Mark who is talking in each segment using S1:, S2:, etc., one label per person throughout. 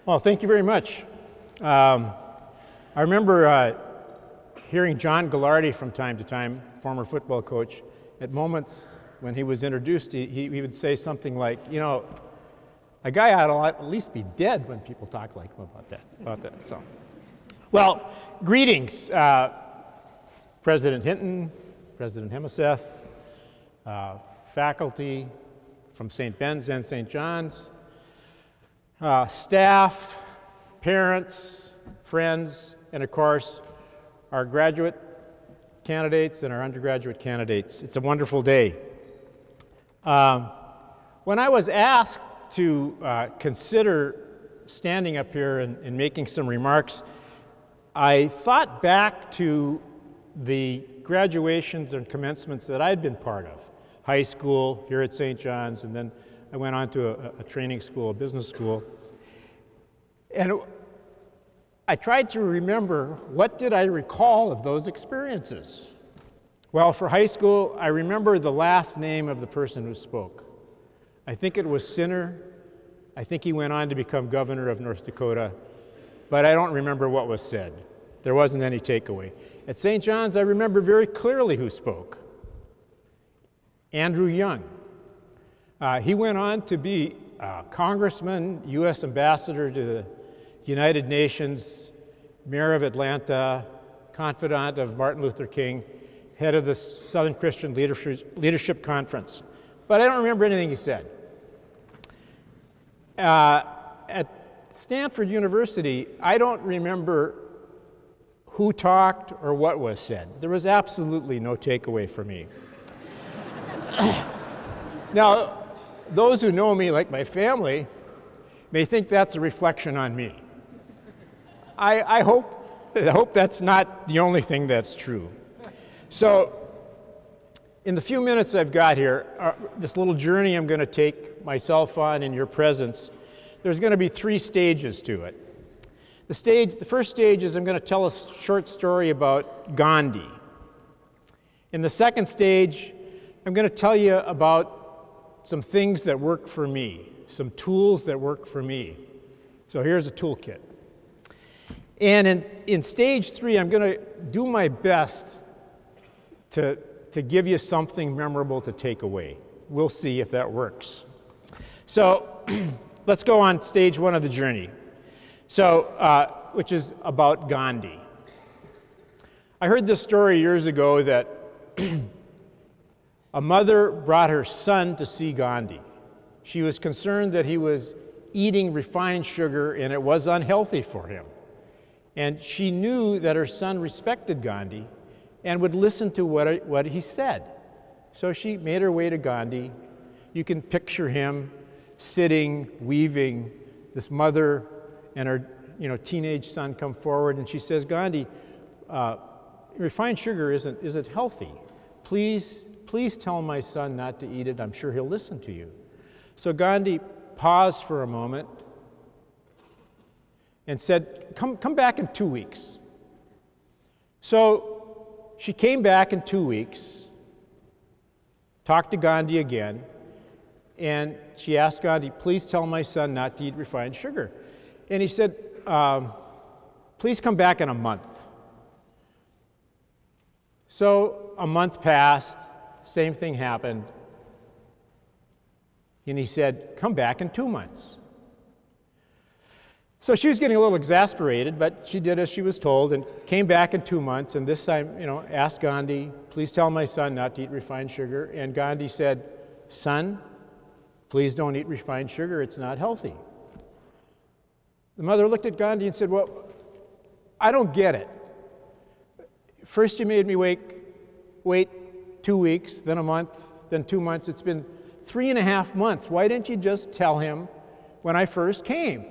S1: Well, thank you very much. I remember hearing John Gallardi from time to time, former football coach, at moments when he was introduced, he would say something like, you know, a guy ought to at least be dead when people talk like him about that. So, well, greetings, President Hinton, President Hemeseth, faculty from St. Ben's and St. John's, staff, parents, friends, and of course, our graduate candidates and our undergraduate candidates. It's a wonderful day. When I was asked to consider standing up here and making some remarks, I thought back to the graduations and commencements that I'd been part of. High school here at St. John's, and then I went on to a training school, a business school. And I tried to remember, what did I recall of those experiences? Well, for high school, I remember the last name of the person who spoke. I think it was Sinner. I think he went on to become governor of North Dakota, but I don't remember what was said. There wasn't any takeaway. At St. John's, I remember very clearly who spoke. Andrew Young. He went on to be congressman, U.S. ambassador to the United Nations, mayor of Atlanta, confidant of Martin Luther King, head of the Southern Christian Leadership Conference. But I don't remember anything he said. At Stanford University, I don't remember who talked or what was said. There was absolutely no takeaway for me. Now, those who know me, like my family, may think that's a reflection on me. I hope that's not the only thing that's true. So, in the few minutes I've got here, this little journey I'm going to take myself on in your presence, there's going to be 3 stages to it. The first stage is I'm going to tell a short story about Gandhi. In the second stage, I'm going to tell you about some things that work for me, some tools that work for me. So here's a toolkit. And in stage 3, I'm going to do my best to give you something memorable to take away. We'll see if that works. So let's go on stage 1 of the journey, which is about Gandhi. I heard this story years ago that a mother brought her son to see Gandhi. She was concerned that he was eating refined sugar and it was unhealthy for him. And she knew that her son respected Gandhi and would listen to what he said. So she made her way to Gandhi. You can picture him sitting, weaving. This mother and her teenage son come forward, and she says, Gandhi, refined sugar isn't healthy. Please tell my son not to eat it. I'm sure he'll listen to you. So Gandhi paused for a moment and said, come back in 2 weeks. So she came back in 2 weeks, talked to Gandhi again, and she asked Gandhi, please tell my son not to eat refined sugar. And he said, please come back in a month. So a month passed, same thing happened, and he said, come back in 2 months. So she was getting a little exasperated, but she did as she was told and came back in 2 months, and this time, asked Gandhi, please tell my son not to eat refined sugar. And Gandhi said, son, please don't eat refined sugar, it's not healthy. The mother looked at Gandhi and said, well, I don't get it. First you made me wait 2 weeks, then a month, then 2 months. It's been 3.5 months. Why didn't you just tell him when I first came?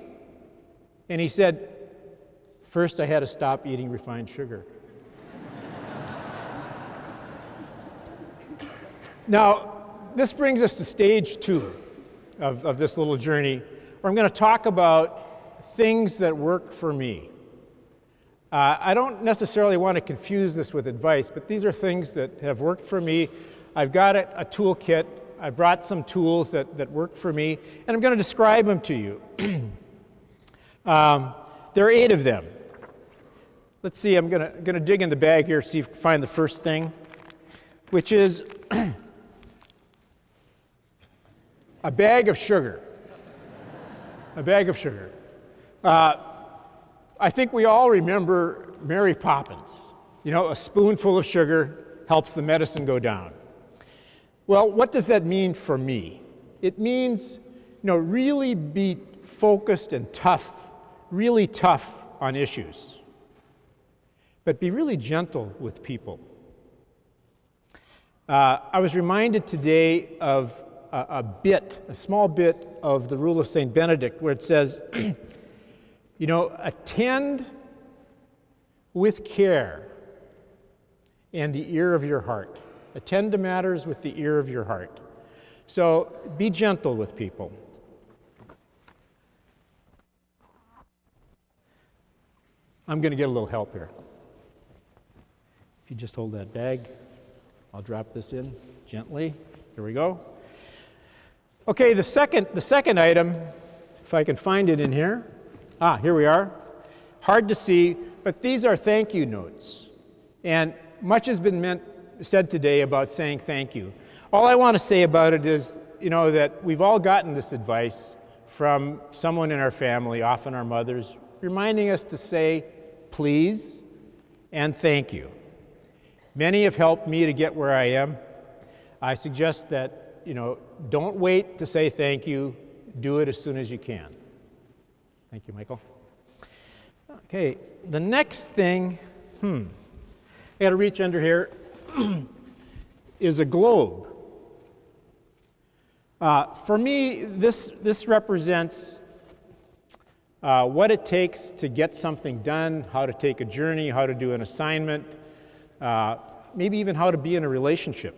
S1: And he said, first I had to stop eating refined sugar. Now, this brings us to stage 2 of this little journey, where I'm going to talk about things that work for me. I don't necessarily want to confuse this with advice, but these are things that have worked for me. I've got a toolkit. I brought some tools that work for me, and I'm going to describe them to you. There are 8 of them. Let's see, I'm gonna dig in the bag here, see if I can find the first thing, which is a bag of sugar. A bag of sugar. I think we all remember Mary Poppins. You know, a spoonful of sugar helps the medicine go down. Well, what does that mean for me? It means, you know, really be focused and tough, really tough on issues. But be really gentle with people. I was reminded today of a small bit of the Rule of St. Benedict, where it says, you know, attend with care and the ear of your heart. Attend to matters with the ear of your heart. So be gentle with people. I'm going to get a little help here. If you just hold that bag, I'll drop this in gently. Here we go. Okay, the second item, if I can find it in here. Here we are. Hard to see, but these are thank you notes. And much has been said today about saying thank you. All I want to say about it is, you know, that we've all gotten this advice from someone in our family, often our mothers, reminding us to say please and thank you. Many have helped me to get where I am. I suggest that, you know, don't wait to say thank you. Do it as soon as you can. Thank you, Michael. Okay, the next thing, I got to reach under here, is a globe. For me, this represents what it takes to get something done, how to take a journey, how to do an assignment, maybe even how to be in a relationship.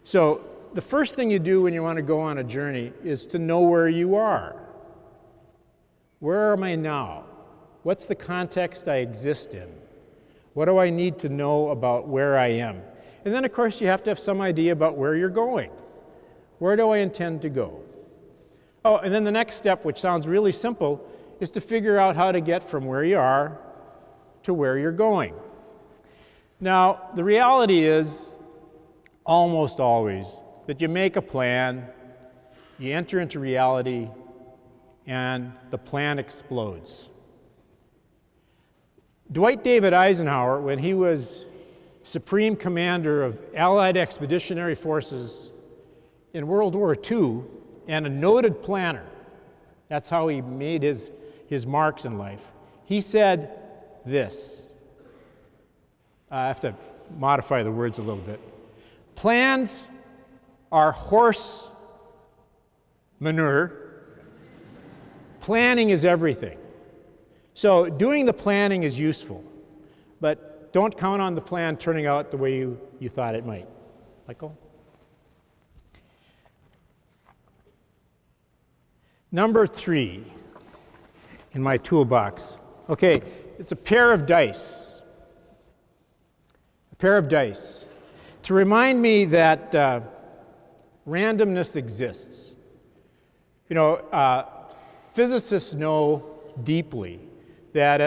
S1: So the first thing you do when you want to go on a journey is to know where you are. Where am I now? What's the context I exist in? What do I need to know about where I am? And then, of course, you have to have some idea about where you're going. Where do I intend to go? Oh, and then the next step, which sounds really simple, is to figure out how to get from where you are to where you're going. Now, the reality is, almost always, that you make a plan, you enter into reality, and the plan explodes. Dwight David Eisenhower, when he was Supreme Commander of Allied Expeditionary Forces in World War II, and a noted planner, that's how he made his marks in life, he said this. I have to modify the words a little bit. Plans are horse manure. Planning is everything. So doing the planning is useful, but don't count on the plan turning out the way you thought it might. Michael? Number 3 in my toolbox. Okay, it's a pair of dice. A pair of dice. To remind me that randomness exists. You know, physicists know deeply that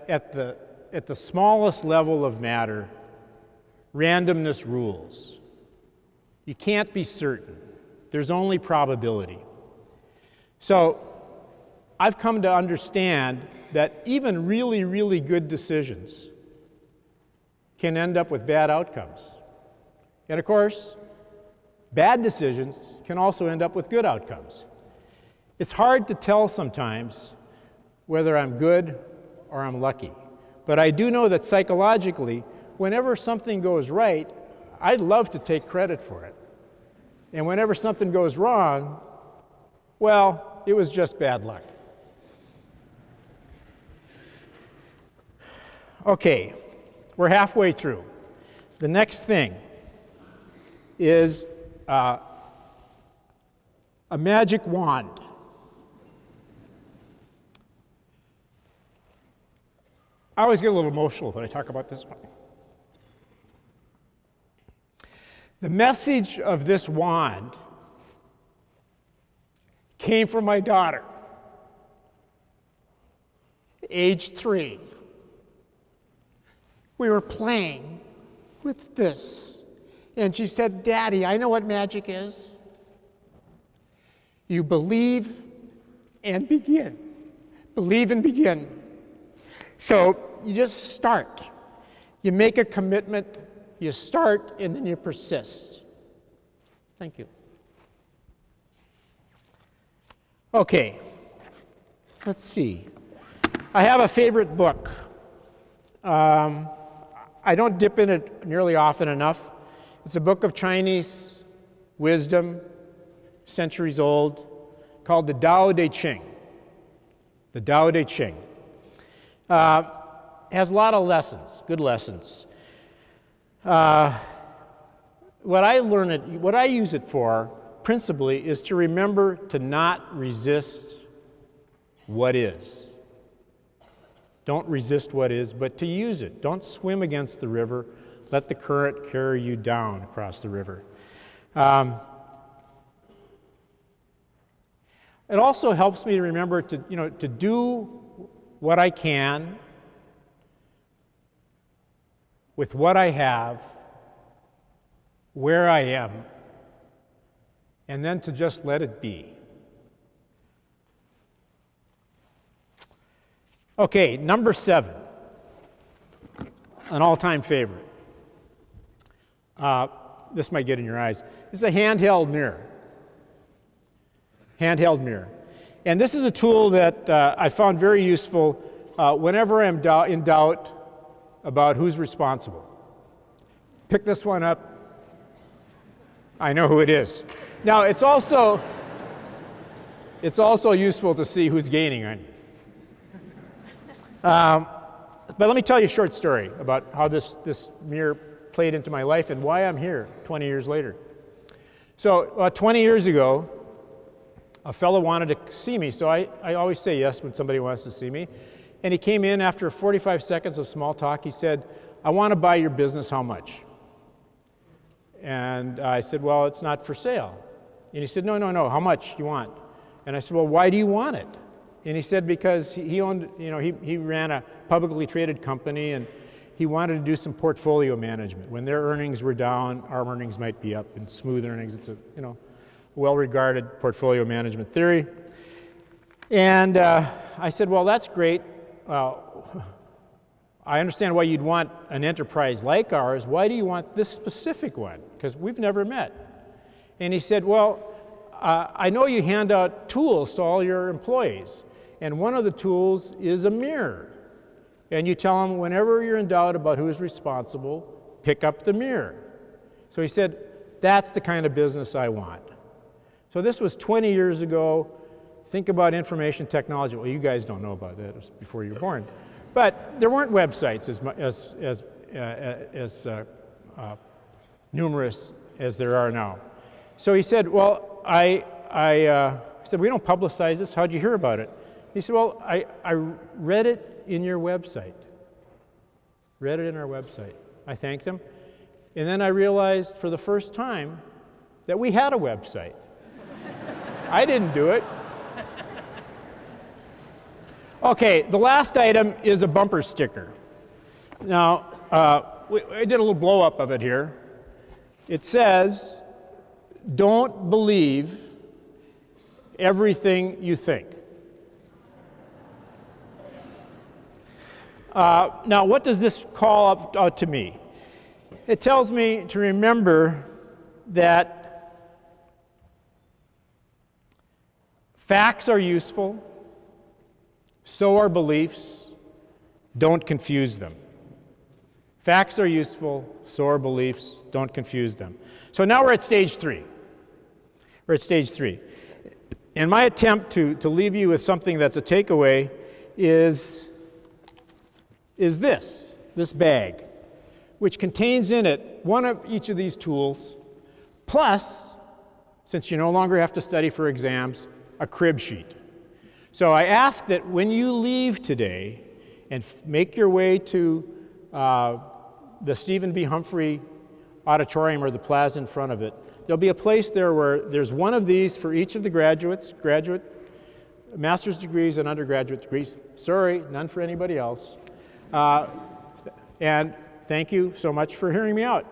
S1: at the smallest level of matter, randomness rules. You can't be certain. There's only probability. So I've come to understand that even really, really good decisions can end up with bad outcomes. And of course, bad decisions can also end up with good outcomes. It's hard to tell sometimes whether I'm good or I'm lucky. But I do know that psychologically, whenever something goes right, I'd love to take credit for it. And whenever something goes wrong, well, it was just bad luck. Okay, we're halfway through. The next thing is a magic wand. I always get a little emotional when I talk about this one. The message of this wand came from my daughter.
S2: age 3. We were playing with this. And she said, Daddy, I know what magic is. You believe and begin. Believe and begin. So you just start. You make a commitment, you start, and then you persist. Thank you. Okay, let's see. I have a favorite book. I don't dip in it nearly often enough. It's a book of Chinese wisdom, centuries old, called the Tao Te Ching. The Tao Te Ching. Has a lot of lessons, good lessons. What I use it for, principally, is to remember to not resist what is. Don't resist what is, but to use it. Don't swim against the river. Let the current carry you down across the river. It also helps me to remember to do what I can with what I have, where I am, and then to just let it be. Okay, number 7, an all-time favorite. This might get in your eyes. This is a handheld mirror. Handheld mirror. And this is a tool that I found very useful whenever I'm in doubt about who's responsible. Pick this one up. I know who it is. Now, it's also useful to see who's gaining on you. But let me tell you a short story about how this mirror played into my life and why I'm here 20 years later. So 20 years ago, a fellow wanted to see me, so I always say yes when somebody wants to see me. And he came in after 45 seconds of small talk. He said, I want to buy your business, how much? And I said, well, it's not for sale. And he said, no, how much do you want? And I said, well, why do you want it? And he said, because he owned, he ran a publicly traded company, and he wanted to do some portfolio management. When their earnings were down, our earnings might be up, and smooth earnings. It's a well-regarded portfolio management theory. And I said, well, that's great. I understand why you'd want an enterprise like ours. Why do you want this specific one? Because we've never met. And he said, well, I know you hand out tools to all your employees. And one of the tools is a mirror. And you tell them whenever you're in doubt about who is responsible, pick up the mirror. So he said, that's the kind of business I want. So this was 20 years ago. Think about information technology. Well, you guys don't know about that. It was before you were born. But there weren't websites as numerous as there are now. So he said, well, I said, we don't publicize this. How'd you hear about it? He said, well, I read it in your website. Read it in our website. I thanked him. And then I realized for the first time that we had a website. I didn't do it. Okay, the last item is a bumper sticker. Now, I did a little blow up of it here. It says, don't believe everything you think. Now, what does this call out to me? It tells me to remember that facts are useful, so are beliefs. Don't confuse them. Facts are useful, so are beliefs. Don't confuse them. So now we're at stage 3. We're at stage 3. And my attempt to leave you with something that's a takeaway is this bag, which contains in it one of each of these tools, plus, since you no longer have to study for exams, a crib sheet. So I ask that when you leave today and make your way to the Stephen B. Humphrey Auditorium or the plaza in front of it, there'll be a place there where there's one of these for each of the graduate
S1: master's degrees and undergraduate degrees. Sorry, none for anybody else. And thank you so much for hearing me out.